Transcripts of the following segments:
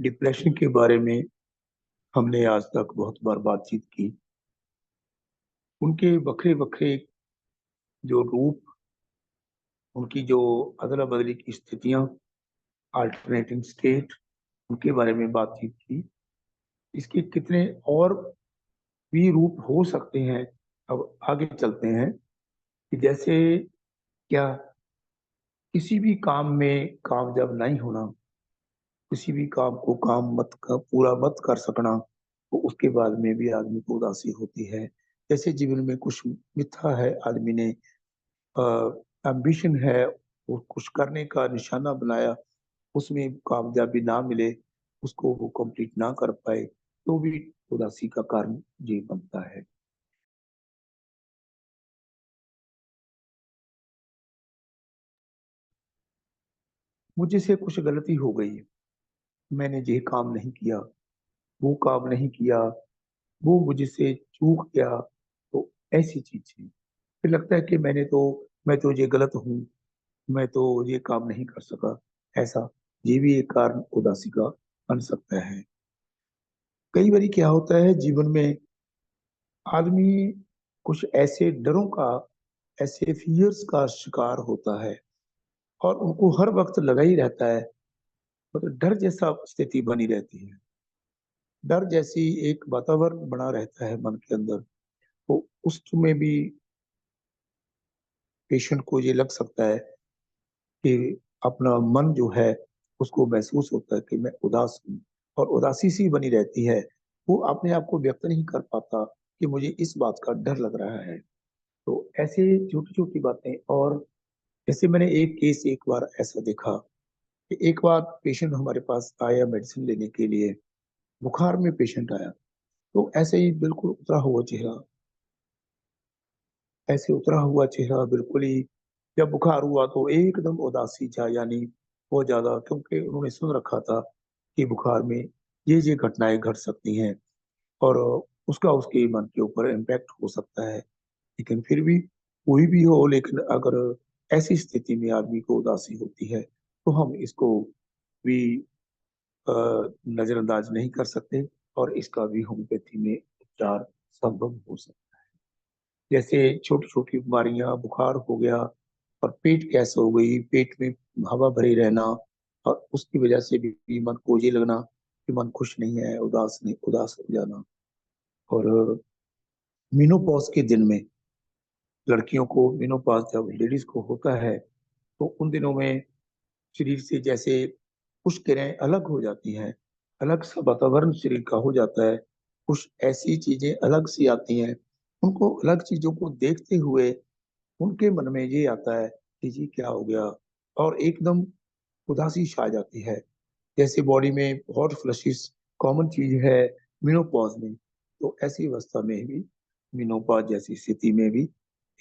Depression के बारे में हमने आज तक बहुत बार बातचीत की। उनके बखरे बखरे जो रूप, उनकी जो अदला बदली की स्थितियां, अल्टरनेटिंग स्टेट, उनके बारे में बातचीत की। इसके कितने और भी रूप हो सकते हैं। अब आगे चलते हैं कि जैसे क्या किसी भी काम में कामयाब नहीं होना, किसी भी काम को काम मत का पूरा मत कर सकना, तो उसके बाद में भी आदमी को उदासी होती है। जैसे जीवन में कुछ मिथ्या है, आदमी ने एम्बिशन है, वो कुछ करने का निशाना बनाया, उसमें कामयाबी ना मिले, उसको वो कंप्लीट ना कर पाए, तो भी उदासी का कारण ये बनता है। मुझे से कुछ गलती हो गई, मैंने ये काम नहीं किया, वो काम नहीं किया, वो मुझे से चूक गया, तो ऐसी चीजें फिर लगता है कि मैं तो ये गलत हूँ, मैं तो ये काम नहीं कर सका। ऐसा ये भी एक कारण उदासी का बन सकता है। कई बार क्या होता है जीवन में, आदमी कुछ ऐसे डरों का, ऐसे फियर्स का शिकार होता है और उनको हर वक्त लगा ही रहता है। मतलब डर जैसा स्थिति बनी रहती है, डर जैसी एक वातावरण बना रहता है मन के अंदर। तो उसमें भी पेशेंट को ये लग सकता है कि अपना मन जो है, उसको महसूस होता है कि मैं उदास हूँ, और उदासी सी बनी रहती है। वो अपने आप को व्यक्त नहीं कर पाता कि मुझे इस बात का डर लग रहा है। तो ऐसे छोटी छोटी बातें। और जैसे मैंने एक केस एक बार ऐसा देखा कि एक बार पेशेंट हमारे पास आया मेडिसिन लेने के लिए, बुखार में पेशेंट आया। तो ऐसे ही बिल्कुल उतरा हुआ चेहरा, ऐसे उतरा हुआ चेहरा बिल्कुल ही। जब बुखार हुआ तो एकदम उदासी छा, यानी बहुत ज्यादा, क्योंकि उन्होंने सुन रखा था कि बुखार में ये घटनाएं घट सकती हैं और उसका उसके मन के ऊपर इम्पैक्ट हो सकता है। लेकिन फिर भी कोई भी हो, लेकिन अगर ऐसी स्थिति में आदमी को उदासी होती है, तो हम इसको भी अ, नजरअंदाज नहीं कर सकते, और इसका भी होम्योपैथी में उपचार संभव हो सकता है। जैसे छोटी छोटी बीमारियां, बुखार हो गया और पेट गैस हो गई, पेट में हवा भरे रहना, और उसकी वजह से भी मन को ये लगना कि मन खुश नहीं है, उदास नहीं, उदास हो जाना। और मेनोपॉज के दिन में, लड़कियों को मेनोपॉज जब लेडीज को होता है, तो उन दिनों में शरीर से जैसे कुछ किरणें अलग हो जाती हैं, अलग सा वातावरण शरीर का हो जाता है। कुछ ऐसी चीजें अलग सी आती हैं, उनको अलग चीजों को देखते हुए उनके मन में ये आता है कि जी क्या हो गया, और एकदम उदासी छा जाती है। जैसे बॉडी में हॉट फ्लशिस कॉमन चीज है मेनोपॉज में, तो ऐसी अवस्था में भी, मेनोपॉज जैसी स्थिति में भी,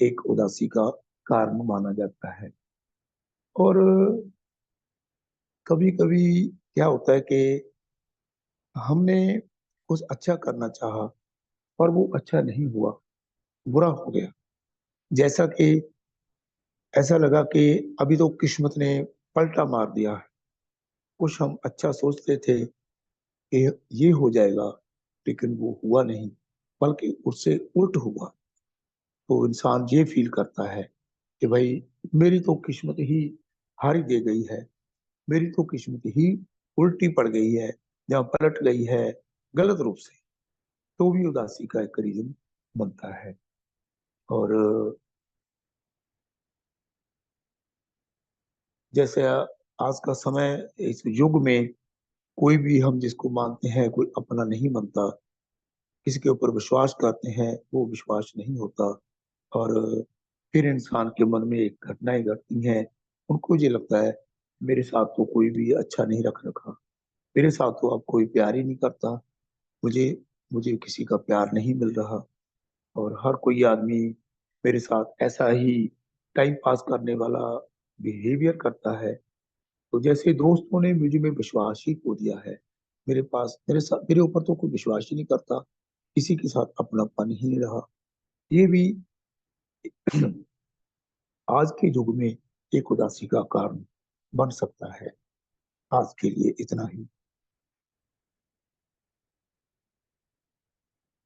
एक उदासी का कारण माना जाता है। और कभी कभी क्या होता है कि हमने कुछ अच्छा करना चाहा और वो अच्छा नहीं हुआ, बुरा हो गया। जैसा कि ऐसा लगा कि अभी तो किस्मत ने पलटा मार दिया है। कुछ हम अच्छा सोचते थे कि ये हो जाएगा, लेकिन वो हुआ नहीं, बल्कि उससे उल्ट हुआ। तो इंसान ये फील करता है कि भाई मेरी तो किस्मत ही हारी दे गई है, मेरी तो किस्मत ही उल्टी पड़ गई है, जहाँ पलट गई है गलत रूप से। तो भी उदासी का एक रीजन बनता है। और जैसे आज का समय, इस युग में कोई भी हम जिसको मानते हैं कोई अपना नहीं बनता, किसी के ऊपर विश्वास करते हैं वो विश्वास नहीं होता। और फिर इंसान के मन में एक घटनाएं घटती हैं, उनको ये लगता है मेरे साथ तो कोई भी अच्छा नहीं रख रखा, मेरे साथ तो अब कोई प्यार ही नहीं करता, मुझे मुझे किसी का प्यार नहीं मिल रहा, और हर कोई आदमी मेरे साथ ऐसा ही टाइम पास करने वाला बिहेवियर करता है। तो जैसे दोस्तों ने मुझे में विश्वास ही खो दिया है, मेरे ऊपर तो कोई विश्वास ही नहीं करता, किसी के साथ अपनापन ही नहीं रहा। ये भी आज के युग में एक उदासी का कारण बन सकता है। आज के लिए इतना ही।